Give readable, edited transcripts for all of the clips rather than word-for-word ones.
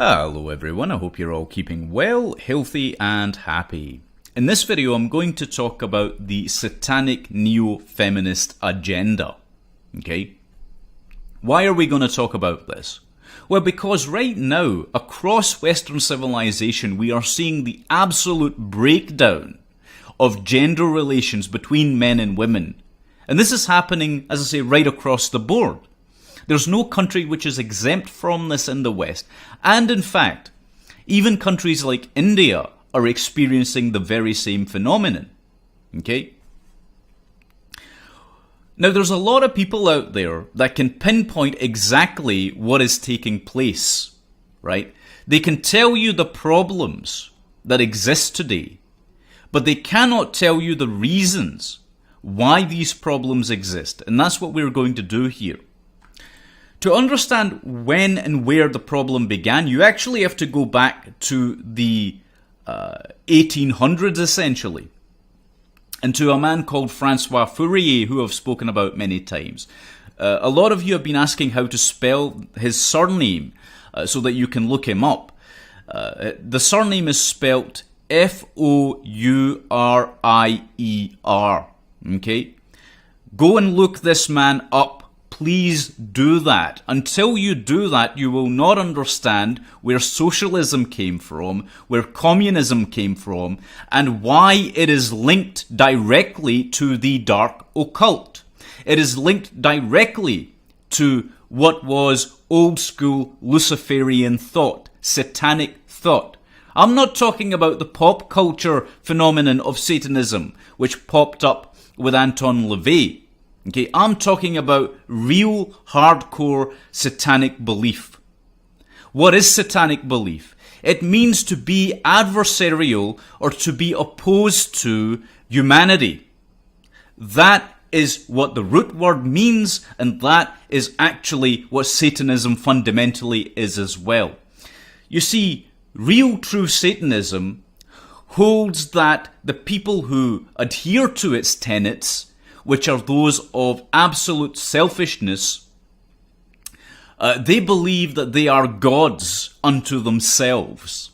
Hello everyone, I hope you're all keeping well, healthy and happy. In this video I'm going to talk about the Satanic neo-feminist agenda. Okay? Why are we going to talk about this? Well, because right now, across Western civilization, we are seeing the absolute breakdown of gender relations between men and women. And this is happening, as I say, right across the board. There's no country which is exempt from this in the West. And in fact, even countries like India are experiencing the very same phenomenon. Okay? Now, there's a lot of people out there that can pinpoint exactly what is taking place, right? They can tell you the problems that exist today, but they cannot tell you the reasons why these problems exist. And that's what we're going to do here. To understand when and where the problem began, you actually have to go back to the 1800s, essentially, and to a man called Francois Fourier, who I've spoken about many times. A lot of you have been asking how to spell his surname so that you can look him up. The surname is spelt F-O-U-R-I-E-R. Okay? Go and look this man up. Please do that. Until you do that, you will not understand where socialism came from, where communism came from, and why it is linked directly to the dark occult. It is linked directly to what was old school Luciferian thought, satanic thought. I'm not talking about the pop culture phenomenon of Satanism, which popped up with Anton LaVey. Okay, I'm talking about real hardcore satanic belief. What is satanic belief? It means to be adversarial or to be opposed to humanity. That is what the root word means, and that is actually what Satanism fundamentally is as well. You see, real true Satanism holds that the people who adhere to its tenets, which are those of absolute selfishness, they believe that they are gods unto themselves.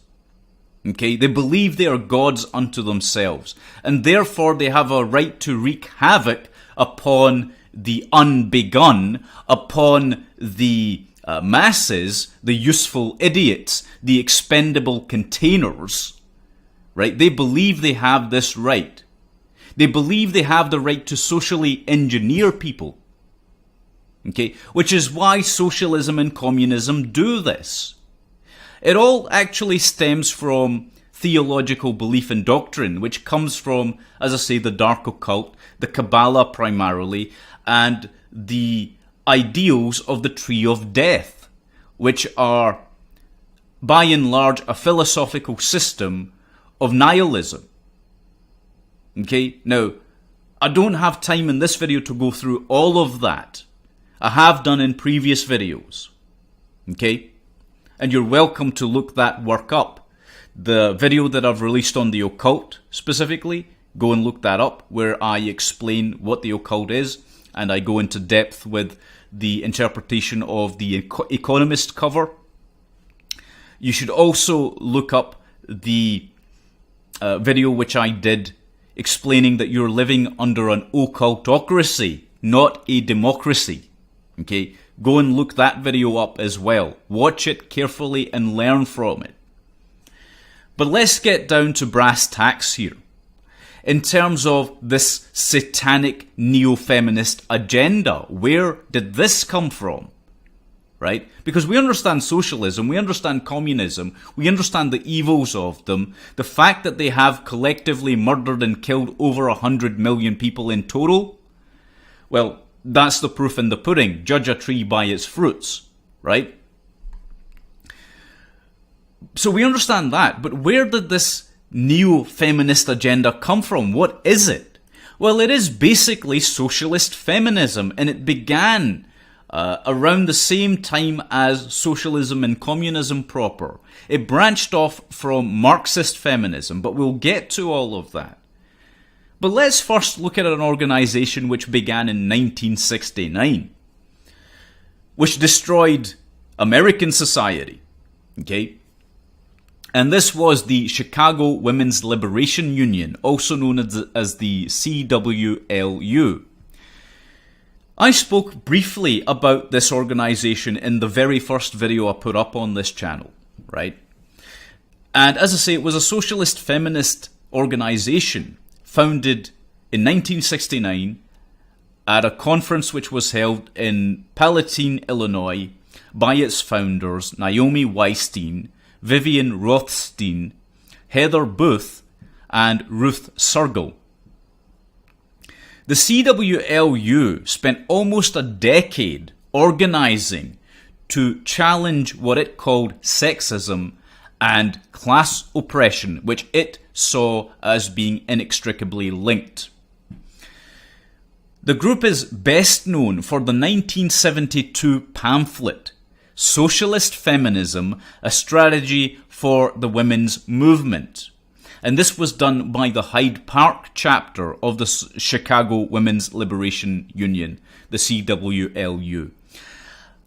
Okay, they believe they are gods unto themselves, and therefore they have a right to wreak havoc upon the unbegun, upon the masses, the useful idiots, the expendable containers. Right? They believe they have this right. They believe they have the right to socially engineer people. Okay? Which is why socialism and communism do this. It all actually stems from theological belief and doctrine, which comes from, as I say, the dark occult, the Kabbalah primarily, and the ideals of the tree of death, which are, by and large, a philosophical system of nihilism. Okay, now, I don't have time in this video to go through all of that. I have done in previous videos. Okay? And you're welcome to look that work up. The video that I've released on the occult, specifically, go and look that up, where I explain what the occult is, and I go into depth with the interpretation of the Economist cover. You should also look up the video which I did explaining that you're living under an occultocracy, not a democracy. Okay? Go and look that video up as well. Watch it carefully and learn from it. But let's get down to brass tacks here. In terms of this satanic neo-feminist agenda, where did this come from? Right? Because we understand socialism, we understand communism, we understand the evils of them, the fact that they have collectively murdered and killed over 100 million people in total. Well, that's the proof in the pudding. Judge a tree by its fruits, right? So we understand that, but where did this neo-feminist agenda come from? What is it? Well, it is basically socialist feminism, and it began around the same time as socialism and communism proper. It branched off from Marxist feminism, but we'll get to all of that. But let's first look at an organization which began in 1969, which destroyed American society. Okay? And this was the Chicago Women's Liberation Union, also known as the CWLU. I spoke briefly about this organization in the very first video I put up on this channel, right? And as I say, it was a socialist feminist organization founded in 1969 at a conference which was held in Palatine, Illinois, by its founders, Naomi Weinstein, Vivian Rothstein, Heather Booth, and Ruth Sergel. The CWLU spent almost a decade organizing to challenge what it called sexism and class oppression, which it saw as being inextricably linked. The group is best known for the 1972 pamphlet, Socialist Feminism, a Strategy for the Women's Movement. And this was done by the Hyde Park chapter of the Chicago Women's Liberation Union, the CWLU.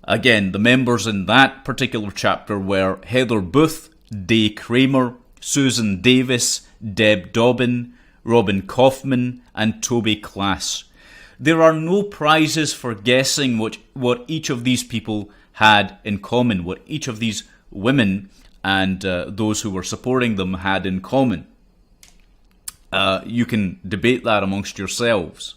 Again, the members in that particular chapter were Heather Booth, Day Kramer, Susan Davis, Deb Dobbin, Robin Kaufman, and Toby Klass. There are no prizes for guessing what each of these people had in common, what each of these women and those who were supporting them had in common. You can debate that amongst yourselves.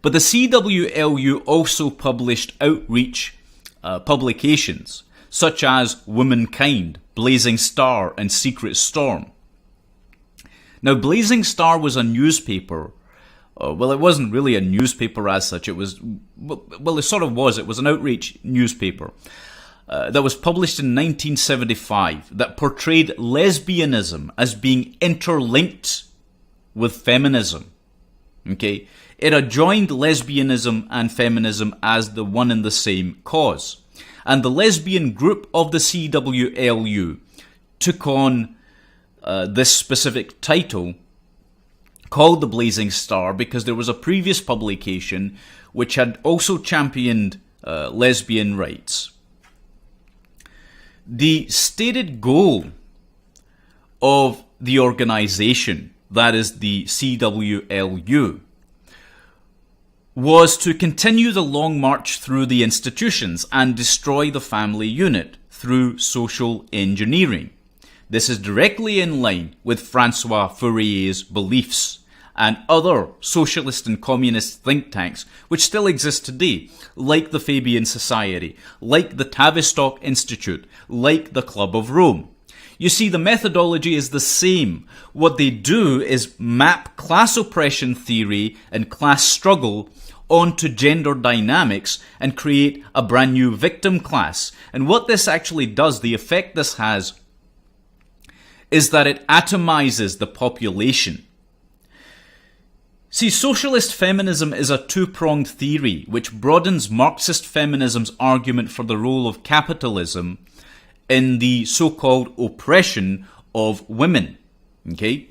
But the CWLU also published outreach publications, such as Womankind, Blazing Star, and Secret Storm. Now, Blazing Star was a newspaper. Well, it wasn't really a newspaper as such. It was, well, it sort of was. It was an outreach newspaper that was published in 1975 that portrayed lesbianism as being interlinked with feminism. Okay, it adjoined lesbianism and feminism as the one and the same cause. And the lesbian group of the CWLU took on this specific title called The Blazing Star because there was a previous publication which had also championed lesbian rights. The stated goal of the organization, that is the CWLU, was to continue the long march through the institutions and destroy the family unit through social engineering. This is directly in line with Francois Fourier's beliefs and other socialist and communist think tanks which still exist today, like the Fabian Society, like the Tavistock Institute, like the Club of Rome. You see, the methodology is the same. What they do is map class oppression theory and class struggle onto gender dynamics and create a brand new victim class. And what this actually does, the effect this has, is that it atomizes the population. See, socialist feminism is a two-pronged theory which broadens Marxist feminism's argument for the role of capitalism in the so-called oppression of women. Okay?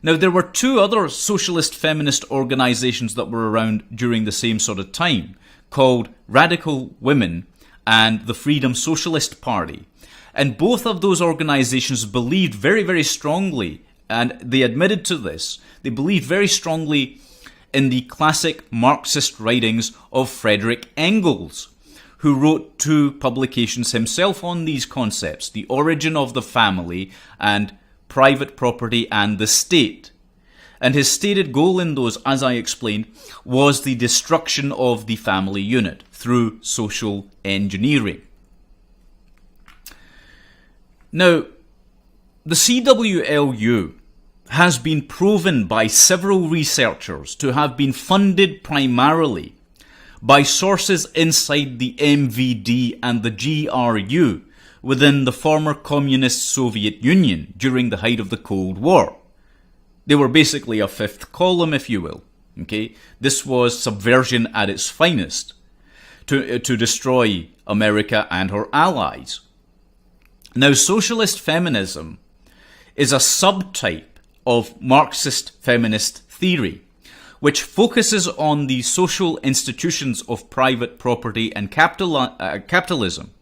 Now, there were two other socialist feminist organizations that were around during the same sort of time, called Radical Women and the Freedom Socialist Party. And both of those organizations believed very, very strongly, and they admitted to this, they believed very strongly in the classic Marxist writings of Frederick Engels, who wrote two publications himself on these concepts, The Origin of the Family and Private Property and the State. And his stated goal in those, as I explained, was the destruction of the family unit through social engineering. Now, the CWLU has been proven by several researchers to have been funded primarily by sources inside the MVD and the GRU within the former communist Soviet Union during the height of the Cold War. They were basically a fifth column, if you will. Okay, this was subversion at its finest to destroy America and her allies. Now, socialist feminism is a subtype of Marxist feminist theory, which focuses on the social institutions of private property and capitalism.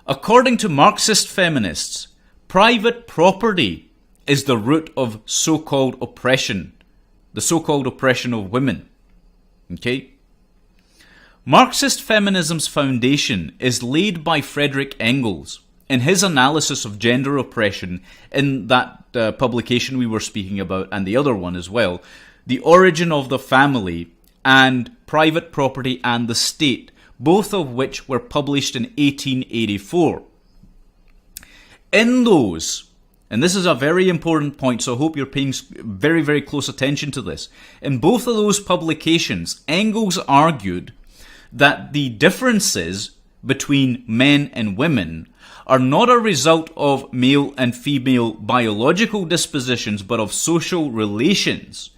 According to Marxist feminists, private property is the root of so-called oppression, the so-called oppression of women. Okay? Marxist feminism's foundation is laid by Friedrich Engels in his analysis of gender oppression in that publication we were speaking about, and the other one as well, The Origin of the Family and Private Property and the State, both of which were published in 1884. In those, and this is a very important point, so I hope you're paying very, very close attention to this. In both of those publications, Engels argued that the differences between men and women are not a result of male and female biological dispositions, but of social relations,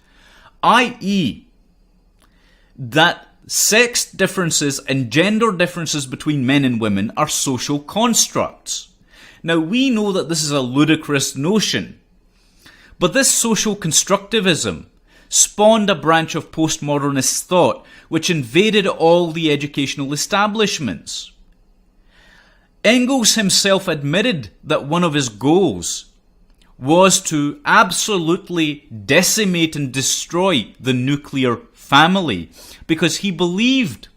i.e., that sex differences and gender differences between men and women are social constructs. Now, we know that this is a ludicrous notion, but this social constructivism spawned a branch of postmodernist thought which invaded all the educational establishments. Engels himself admitted that one of his goals was to absolutely decimate and destroy the nuclear family, because he believed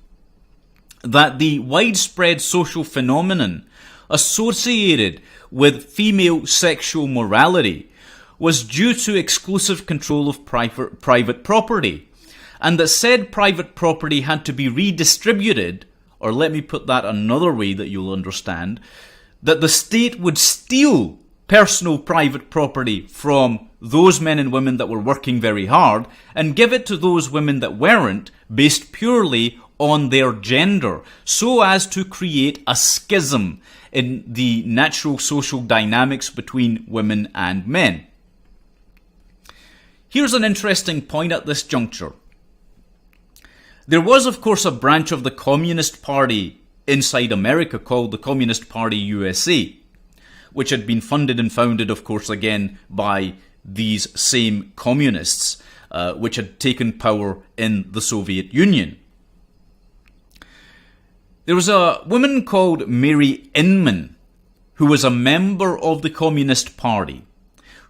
that the widespread social phenomenon associated with female sexual morality was due to exclusive control of private property, and that said private property had to be redistributed, or let me put that another way that you'll understand, that the state would steal personal private property from those men and women that were working very hard and give it to those women that weren't, based purely on their gender, so as to create a schism in the natural social dynamics between women and men. Here's an interesting point at this juncture. There was, of course, a branch of the Communist Party inside America called the Communist Party USA, which had been funded and founded, of course, again by these same communists, which had taken power in the Soviet Union. There was a woman called Mary Inman, who was a member of the Communist Party,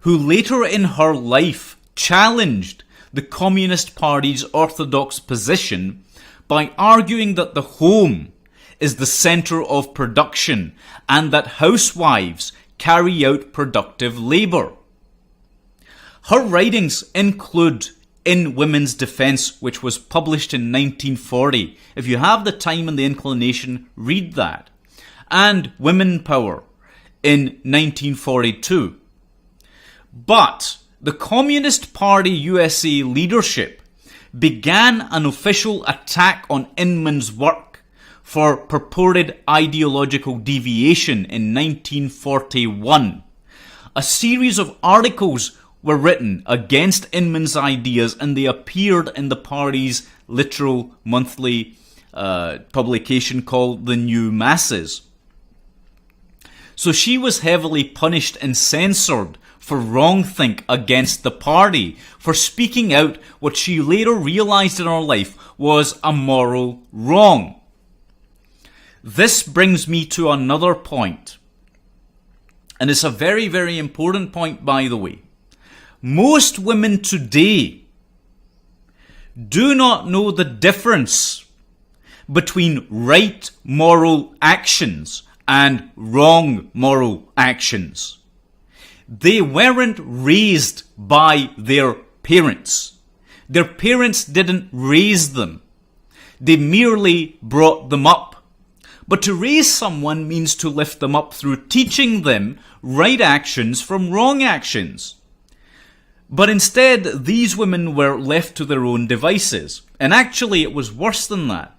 who later in her life challenged the Communist Party's orthodox position by arguing that the home is the center of production and that housewives carry out productive labor. Her writings include In Women's Defense, which was published in 1940. If you have the time and the inclination, read that. And Women Power in 1942. But the Communist Party USA leadership began an official attack on Inman's work for purported ideological deviation in 1941. A series of articles were written against Inman's ideas, and they appeared in the party's literal monthly publication called The New Masses. So she was heavily punished and censored for wrongthink against the party, for speaking out what she later realized in her life was a moral wrong. This brings me to another point. And it's a very, very important point, by the way. Most women today do not know the difference between right moral actions and wrong moral actions. They weren't raised by their parents. Their parents didn't raise them. They merely brought them up. But to raise someone means to lift them up through teaching them right actions from wrong actions. But instead, these women were left to their own devices. And actually, it was worse than that.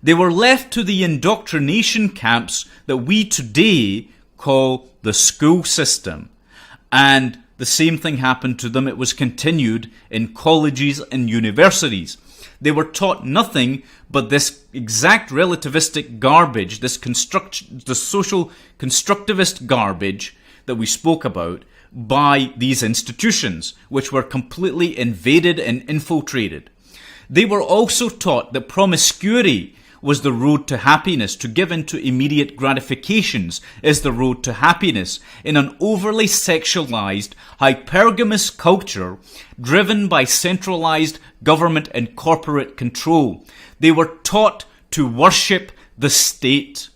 They were left to the indoctrination camps that we today call the school system. And the same thing happened to them. It was continued in colleges and universities. They were taught nothing but this exact relativistic garbage, the social constructivist garbage that we spoke about, by these institutions, which were completely invaded and infiltrated. They were also taught that promiscuity was the road to happiness. To give in to immediate gratifications is the road to happiness in an overly sexualized, hypergamous culture driven by centralized government and corporate control. They were taught to worship the state,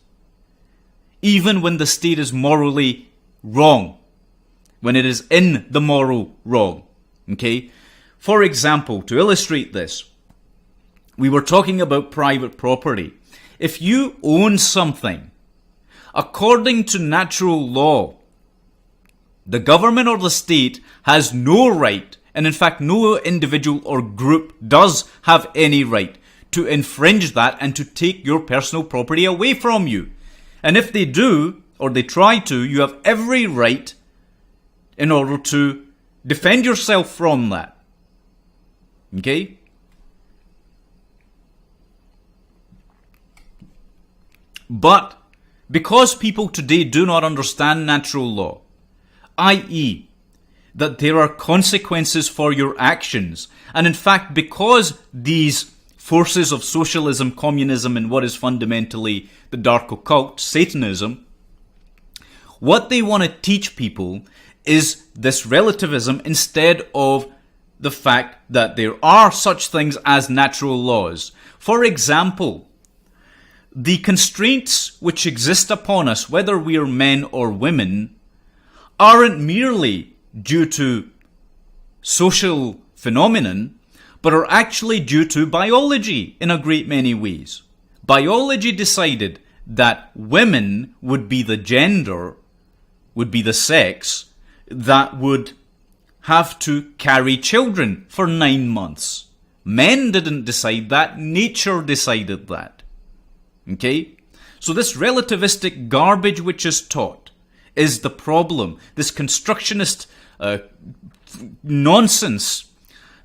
even when the state is morally wrong, when it is in the moral wrong. Okay? For example, to illustrate this, we were talking about private property. If you own something, according to natural law, the government or the state has no right, and in fact no individual or group does have any right to infringe that and to take your personal property away from you. And if they do, or they try to, you have every right in order to defend yourself from that. Okay? But because people today do not understand natural law, i.e., that there are consequences for your actions, and in fact because these forces of socialism, communism, and what is fundamentally the dark occult, Satanism, what they want to teach people is this relativism instead of the fact that there are such things as natural laws. For example, the constraints which exist upon us, whether we are men or women, aren't merely due to social phenomenon, but are actually due to biology in a great many ways. Biology decided that women would be the gender, would be the sex, that would have to carry children for 9 months. Men didn't decide that, nature decided that. Okay? So this relativistic garbage which is taught is the problem. This constructionist nonsense,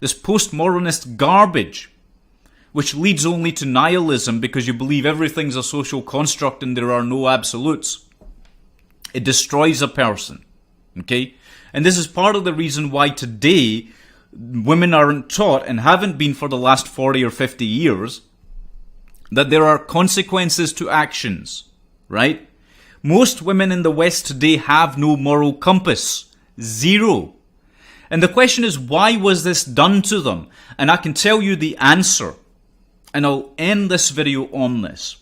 this postmodernist garbage, which leads only to nihilism because you believe everything's a social construct and there are no absolutes. It destroys a person. Okay? And this is part of the reason why today women aren't taught, and haven't been for the last 40 or 50 years, that there are consequences to actions, right? Most women in the West today have no moral compass. Zero. And the question is, why was this done to them? And I can tell you the answer. And I'll end this video on this.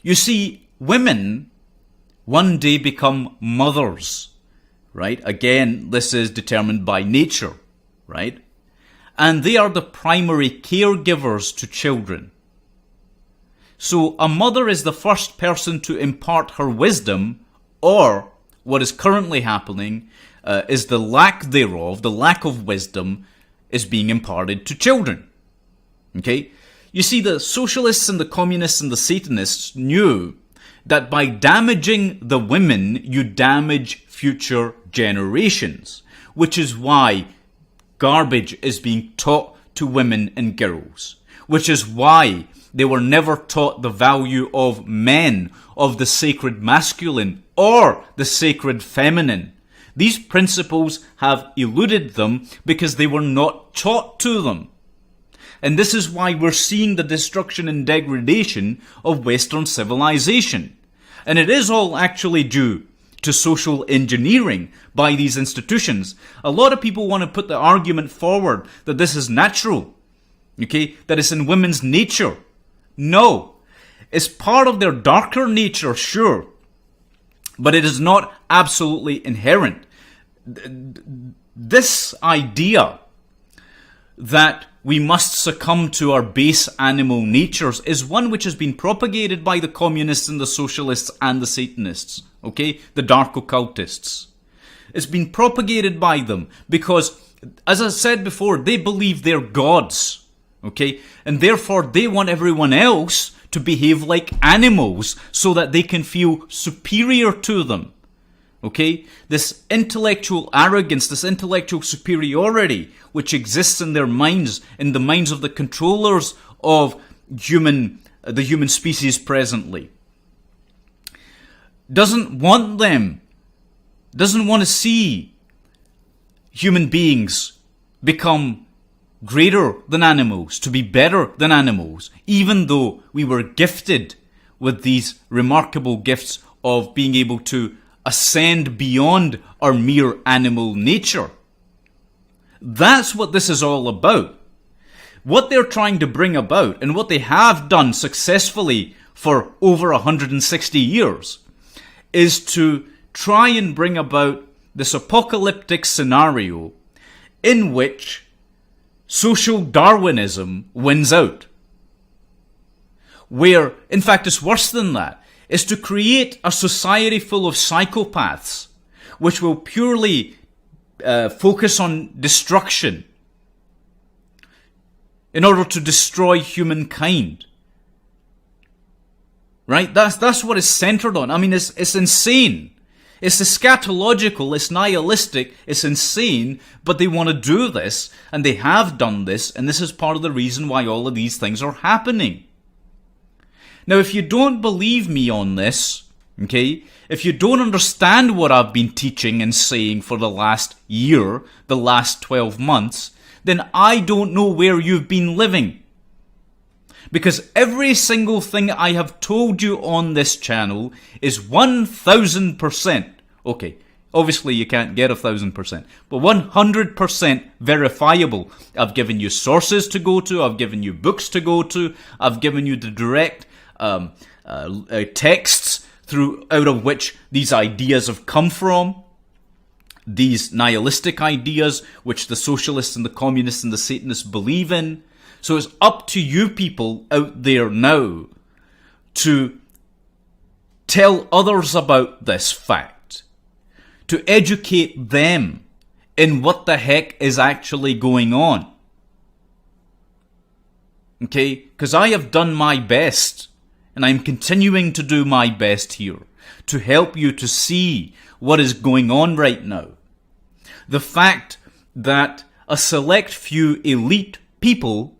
You see, women one day become mothers, right? Again, this is determined by nature, right? And they are the primary caregivers to children. So a mother is the first person to impart her wisdom, or what is currently happening is the lack thereof, the lack of wisdom is being imparted to children. Okay? You see, the socialists and the communists and the Satanists knew that by damaging the women, you damage future generations, which is why garbage is being taught to women and girls, which is why they were never taught the value of men, of the sacred masculine or the sacred feminine. These principles have eluded them because they were not taught to them. And this is why we're seeing the destruction and degradation of Western civilization. And it is all actually due to social engineering by these institutions. A lot of people want to put the argument forward that this is natural, okay, that it's in women's nature. No, it's part of their darker nature, sure, but it is not absolutely inherent. This idea that we must succumb to our base animal natures is one which has been propagated by the communists and the socialists and the Satanists, okay? The dark occultists. It's been propagated by them because, as I said before, they believe they're gods, okay? And therefore they want everyone else to behave like animals so that they can feel superior to them. Okay? This intellectual arrogance, this intellectual superiority which exists in their minds, in the minds of the controllers of the human species presently, doesn't want them doesn't want to see human beings become greater than animals, to be better than animals, even though we were gifted with these remarkable gifts of being able to ascend beyond our mere animal nature. That's what this is all about. What they're trying to bring about, and what they have done successfully for over 160 years, is to try and bring about this apocalyptic scenario in which social Darwinism wins out. Where, in fact, it's worse than that. It's to create a society full of psychopaths, which will purely focus on destruction in order to destroy humankind. Right? That's what it's centered on. I mean, it's insane. It's eschatological, it's nihilistic, it's insane, but they want to do this, and they have done this, and this is part of the reason why all of these things are happening. Now, if you don't believe me on this, okay, if you don't understand what I've been teaching and saying for the last year, the last 12 months, then I don't know where you've been living. Because every single thing I have told you on this channel is 1000%. Okay, obviously you can't get 1000%, but 100% verifiable. I've given you sources to go to, I've given you books to go to, I've given you the direct texts out of which these ideas have come from. These nihilistic ideas which the socialists and the communists and the Satanists believe in. So it's up to you people out there now to tell others about this fact, to educate them in what the heck is actually going on. Okay? Because I have done my best, and I'm continuing to do my best here to help you to see what is going on right now. The fact that a select few elite people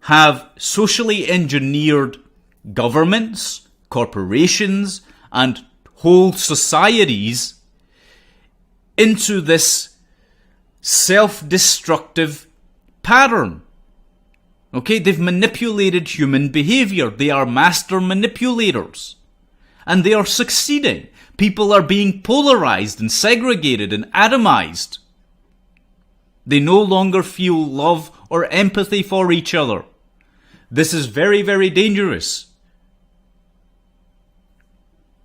have socially engineered governments, corporations, and whole societies into this self-destructive pattern. Okay, they've manipulated human behavior. They are master manipulators. And they are succeeding. People are being polarized and segregated and atomized. They no longer feel love or empathy for each other. This is very, very dangerous.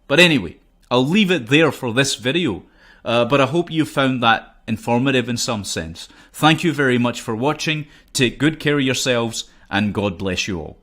But anyway, I'll leave it there for this video. But I hope you found that informative in some sense. Thank you very much for watching. Take good care of yourselves, and God bless you all.